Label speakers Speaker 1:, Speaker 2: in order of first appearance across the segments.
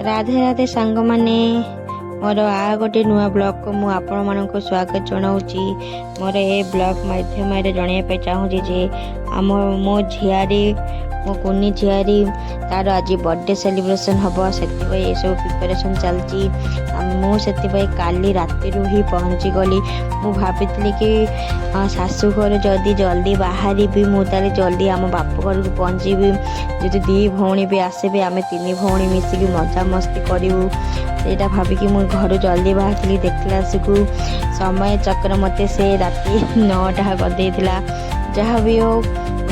Speaker 1: राधे राधे सांग माने मोर आ गोटे नुआ ब्लॉग को मु आपण मानक स्वागत जनाऊँगी। मोर ए ब्लॉग माध्यम जनवाई चाहूँगी जे आम मो झियारी मो कुनी झियारी तार आज बर्थडे सेलिब्रेशन हम से सब प्रिपरेशन चलती मुझे काली राति ही पहुँची गली। मु भाभी कि शाशु घर जदि जल्दी बाहरी मुझे जल्दी आम बाप घर को पहुँची जो दी भौणी भी आसबे आम तीन भौणी मिसिकी मजा मस्ती करूँ सेटा भाविकी मुझे घर जल्दी बाहर देखला आसकू समय चक्र मते से राति 9टा करदे जहाँ भी हो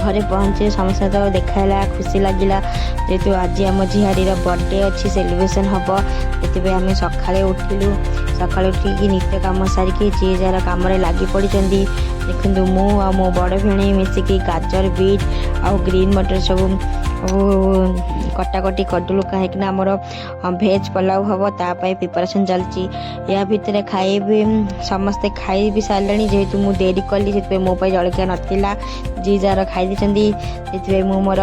Speaker 1: घरे पहुँचे समस्त तो देखाला खुशी लगिला जेहेतु आज आम झियारी बर्थडे अच्छी सेलिब्रेशन हम से आम सकाଳେ उठिलु सकाଳେ उठिकी नित्य कम सारिकी जी जार कम लगी पड़ी देखु मु आ मो बड़ भेणी मिसिकी गाजर बीट आ ग्रीन मटर सब कटाकटी करदेलु कहीं आमर भेज पुलाव हम तापाई प्रिपरेशन चलती या भितर खाइबी समस्ते खाई भी सारे जेहेतु मुझे देरी कली से मो जलखिया नाला जी जार खाई से मोर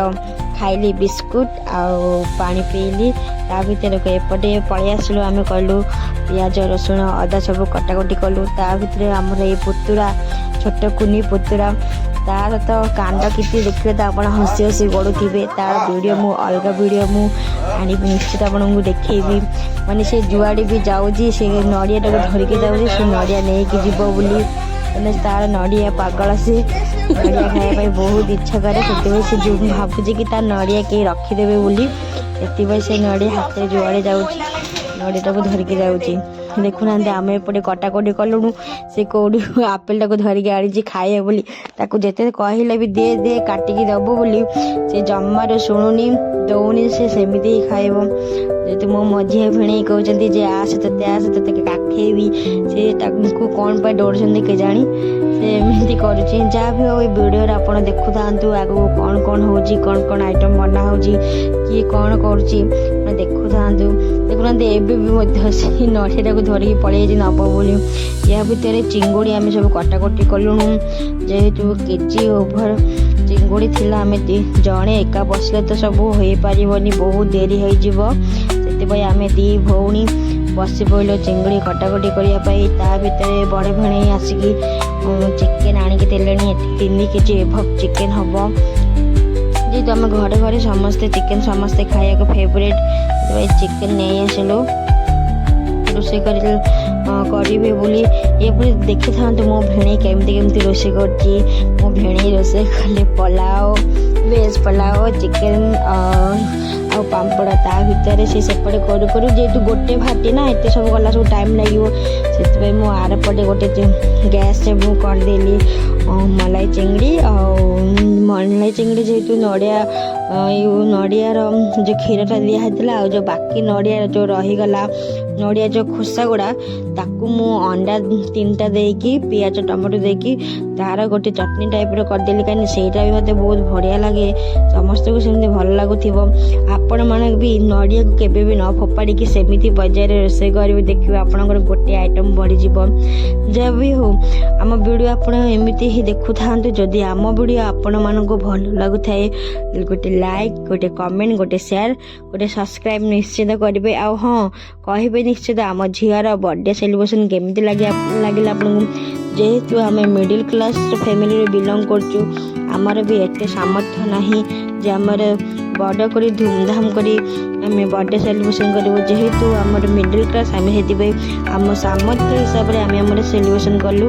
Speaker 1: खाइली बिस्कुट आनी पीली ता भर एपटे पलि आसलु आम कलु पियाज रसुण अदा सब कटाकटी कलु ता भर आमर ये पुतुरा छोट कुनी पुतुरा तार तो कांड किसी देखिए तो आप हसी हसी गड़ुवे तार वीडियो मु अलग वीडियो मु आनी निश्चित आपको देखी माने से जुआड़ी भी जाऊँगी से नड़िया टाक धरिकी जाऊँगी से नड़िया नहीं जीव बोली तार नड़िया पागल से नड़िया खाया बहुत इच्छा करे से जो भावुँ कि तार नड़िया कहीं रखीदेवे बोली से नड़िया हाथ में जुआड़े जाऊँगी नड़िया टाक धरिकी जाऊँगी देखुना आम एपटे कटाकटी कलुणु से कौड़ी आपेल टाक धरिकी आनी खाए बोली ताकू जिते कहले भी दे दे काटिकी दबो बोली से जमार शुणुनी दौनी से सेमती ही खाइब जेहेतु मो मझिया भिणी कहते जे आस ते काखेबी से कौन पर डर के जानी से एमती करुच्ची जहाँ भी हो वीडियो आप देखु था आगू कौन कौन हो कौन कौन आइटम बना हो किए कौन करुच्ची देखु था देखुना एवं से नड़िया को धरिकी पलि नब बोली या भितर चिंगुड़ी आम सब कटाकटी कलुणु जेहेतु केजी ओभर चिंगुड़ी थिला आम जड़े एका बसले तो सब हो पारबनी बहुत देरी होते आम दी भौणी बसी पड़ो चिंगुड़ी कटाकटी करने ता भर बड़ भेणी आसिकी चिकेन आणिकी देले 3 केजी एभव चिकेन हम जेहेतु आम घरे घरे समस्ते चिकेन समस्ते खाया फेवरेट चिकेन नहीं आसलु रोषे करी बोली ये देखी था मो भेणी केमती रोषे कर मो भेणी रोषे कले पुलाव वेज पुलाव चिकेन आ पापड़ ता भर से सेपटे करू करू जेहेतु गोटे भाटी ना एत सब गला सब टाइम लगे से मो आर पटे गोटे गैस से मुझे करदेली मलाई चिंगड़ी मलाई चिंगड़ी जेहेतु नड़िया नड़ियार जो क्षीरटा दिखाई जो बाकी नड़िया जो रहीगला नड़िया जो खोसा गुड़ा ताकू मु अंडा 3टा देकी पियाज टमाटो देकी तार गोटे चटनी टाइप करदेली कहीं सेटा भी मत बहुत बढ़िया लगे समस्त को सेमती भल लगुव आपण माने भी नड़िया को केबे भी न फोपाड़ी सेमती बजार रोषे करेंगे देखिए आपंकर गोटे आइटम बढ़ीज जब भी हो आम वीडियो आप एमती ही देखु था जदि आम वीडियो आपण मानक भल लगुए गोटे लाइक गोटे कमेंट गोटे शेयर गोटे सब्सक्राइब निश्चित करेंगे आ हाँ कहे निश्चित आम झीर बर्थडे सेलिब्रेशन केमती लगे आपको जेहेतु आम मिडिल क्लास फैमिली बिलंग करचु आमर भी एत सामर्थ्य नहीं जे आमर बड़ कर धूमधाम कर आम बर्थडे सेलिब्रेशन करूँ जेहेतु आमर मिडिल क्लास आम से आम सामर्थ्य हिसाब से आम सेलिब्रेशन कलु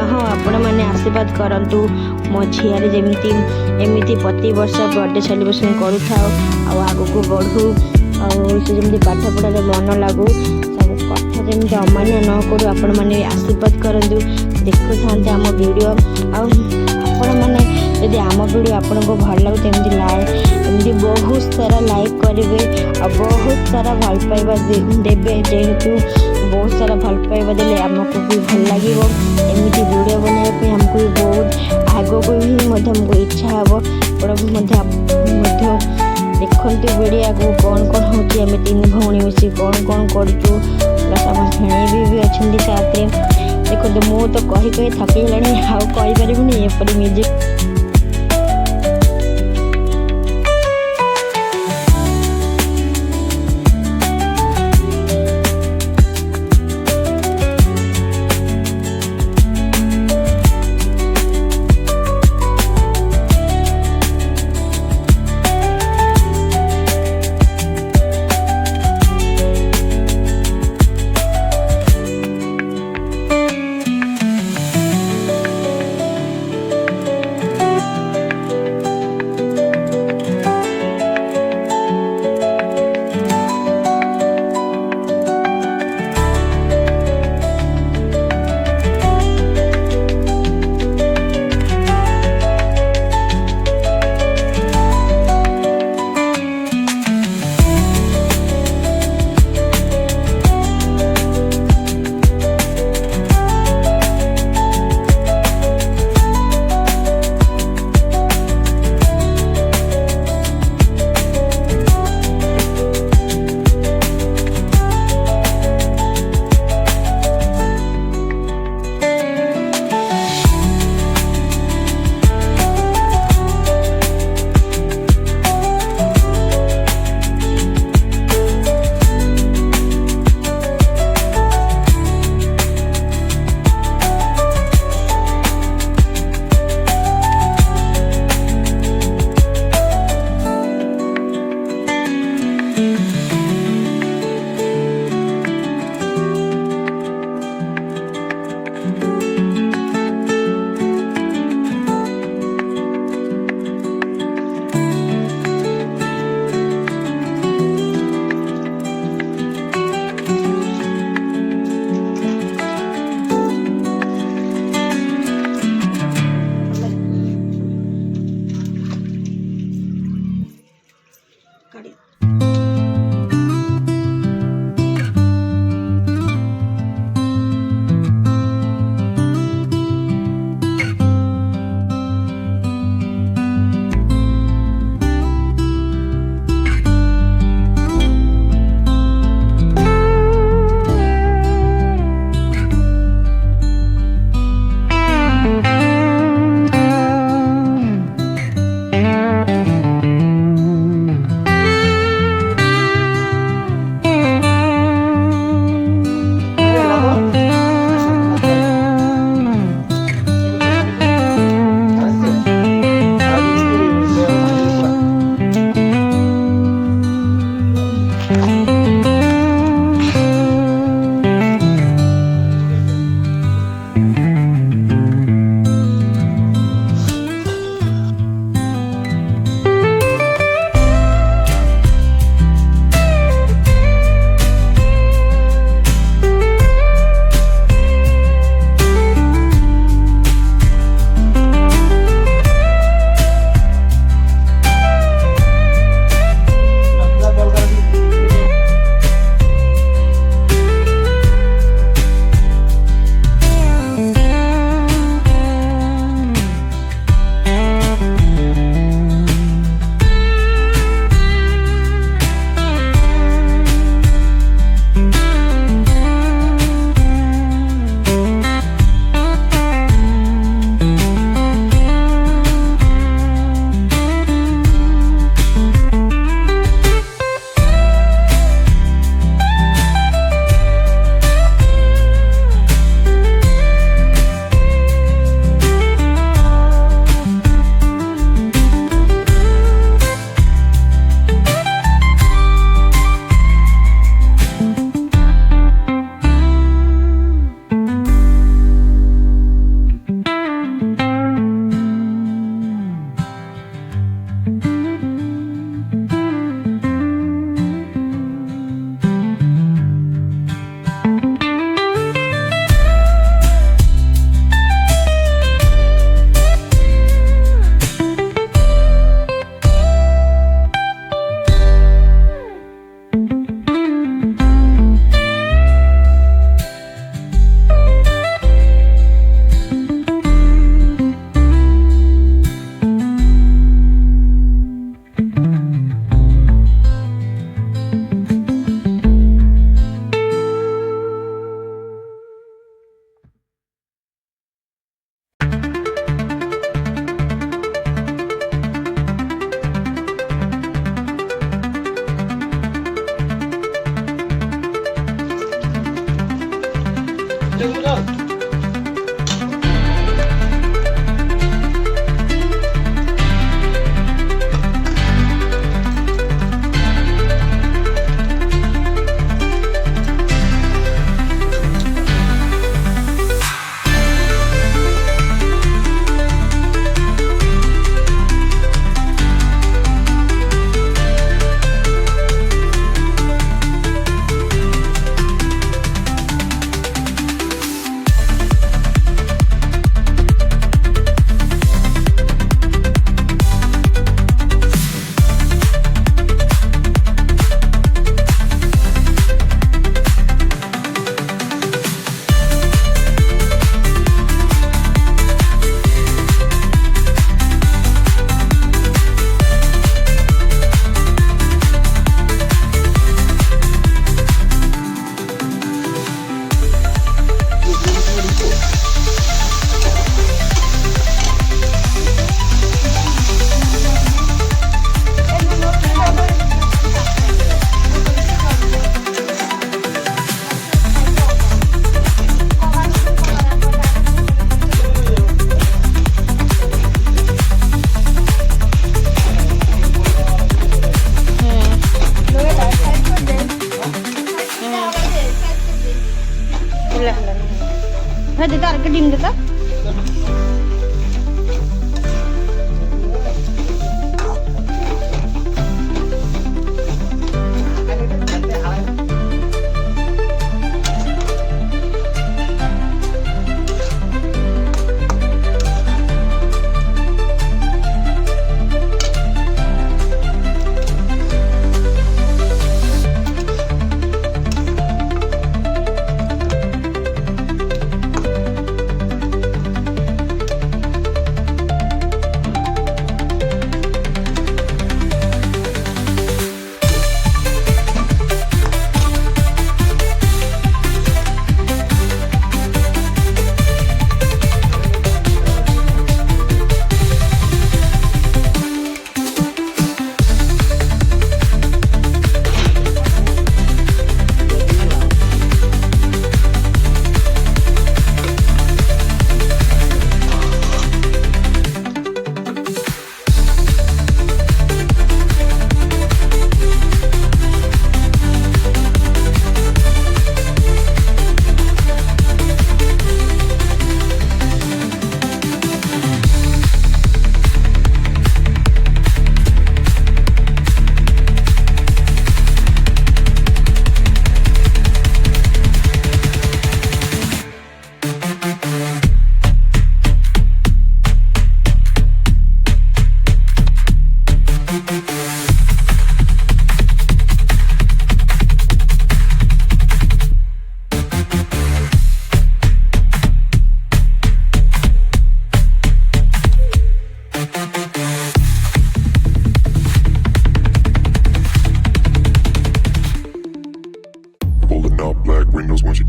Speaker 1: हाँ आपण मैंने आशीर्वाद करूँ मो झियारी जमी एमती प्रति वर्ष बर्थडे सेलिब्रेशन करूँ आगू बढ़ू आमती पाठ पढ़ार मन लगू सब कथा जमी अमान्य न करूँ आपण मैंने आशीर्वाद करूँ देखु था आम वीडियो आपण मैंने यदि आम वीडियो आपन को भल लगे एमती बहुत सारा लाइक करेंगे और बहुत सारा भल पाइबा देवे जेहेतु बहुत सारा भल पाइबा देले आमको भी भल लगे एमती वीडियो बनाने हमको भी बहुत आगो को भी हमको इच्छा हे देखते वीडियो आगो कौन कौन होम 3 भौणी मिसी कौन कौन करूँ प्लस आम भेणी भी अच्छा साथ देखो मु तो कही कही थकी गलानी आउ कहीपरि एपरी music Hadi tarik ke dim kita.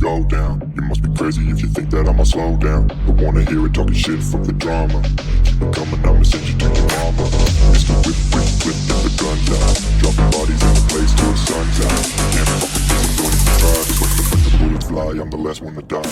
Speaker 2: Go down. You must be crazy if you think that I'ma slow down. Don't wanna hear it talking shit, fuck the drama. Keep it coming, I'ma send you to your mama. Mr. Whip, whip, whip, get the guns out. Dropping bodies in the place till the sun's out. Can't fuck with this, I'm going to try. Cause when the bullets fly, I'm the last one to die.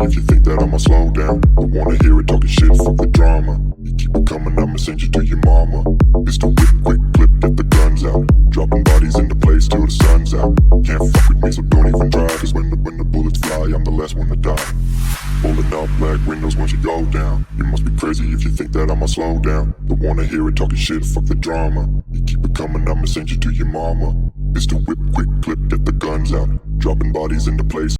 Speaker 2: If you think that I'ma slow down, don't wanna hear it talking shit, fuck the drama. You keep it coming, I'ma send you to your mama. It's the whip, quick clip, get the guns out. Dropping bodies in the place till the sun's out. Can't fuck with me, so don't even try. Cause when the bullets fly, I'm the last one to die. Pulling up black windows once you go down. You must be crazy if you think that I'ma slow down. Don't wanna hear it talking shit, fuck the drama. You keep it coming, I'ma send you to your mama. It's the whip, quick clip, get the guns out. Dropping bodies in the place.